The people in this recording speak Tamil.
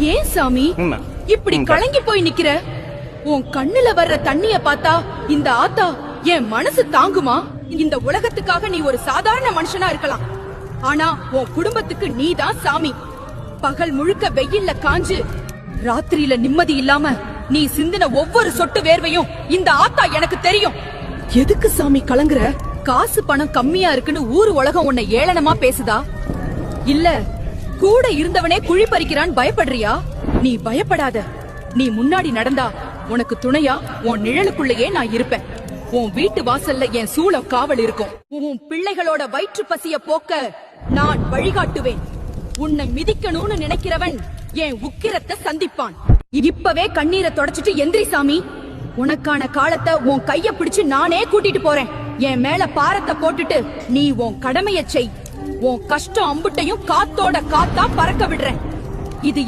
ஏன் சாமி இப்படி கலங்கி போய் நிக்கிற? உன் கண்ணுல வர்ற தண்ணிய பார்த்தா இந்த ஆத்தா என் மனசு தாங்குமா? இந்த உலகத்துக்காக நீ ஒரு சாதாரண மனுஷனா இருக்கலாம், ஆனா உன் குடும்பத்துக்கு நீதான் சாமி. பகல் முழுக்க வெயில்ல காஞ்சு ராத்திரியில நிம்மதி இல்லாம நீ சிந்தின ஒவ்வொரு சொட்டு வேர்வையும் இந்த ஆத்தா எனக்கு தெரியும். எதுக்கு சாமி கலங்குற? காசு பணம் கம்மியா இருக்குன்னு ஊர் உலகம் உன்னை ஏளனமா பேசுதா? இல்ல கூட இருந்தவனே குழி பறிக்கிறான் பயப்படுறியா? நீ பயப்படாத. நீ முன்னாடி நடந்தா உனக்கு துணையா உன் நிழலுக்குள்ளேயே நான் இருப்பேன். உன் வீட்டு வாசல்ல என் சூளம் காவல் இருக்கும். உன் பிள்ளைகளோட வயிற்று பசிய போக்க நான் வழிகாட்டுவேன். உன்னை மிதிக்கணும்னு நினைக்கிறவன் என் உக்கிரத்தை சந்திப்பான். இப்பவே கண்ணீரை தொடச்சிட்டு எந்திரி சாமி. உனக்கான காலத்தை உன் கைய பிடிச்சு நானே கூட்டிட்டு போறேன். என் மேல பாரத்தை போட்டுட்டு நீ உன் கடமைய செய். உன் கஷ்டம் அம்புட்டையும் காத்தோட காத்தா பறக்க விடுறேன். இது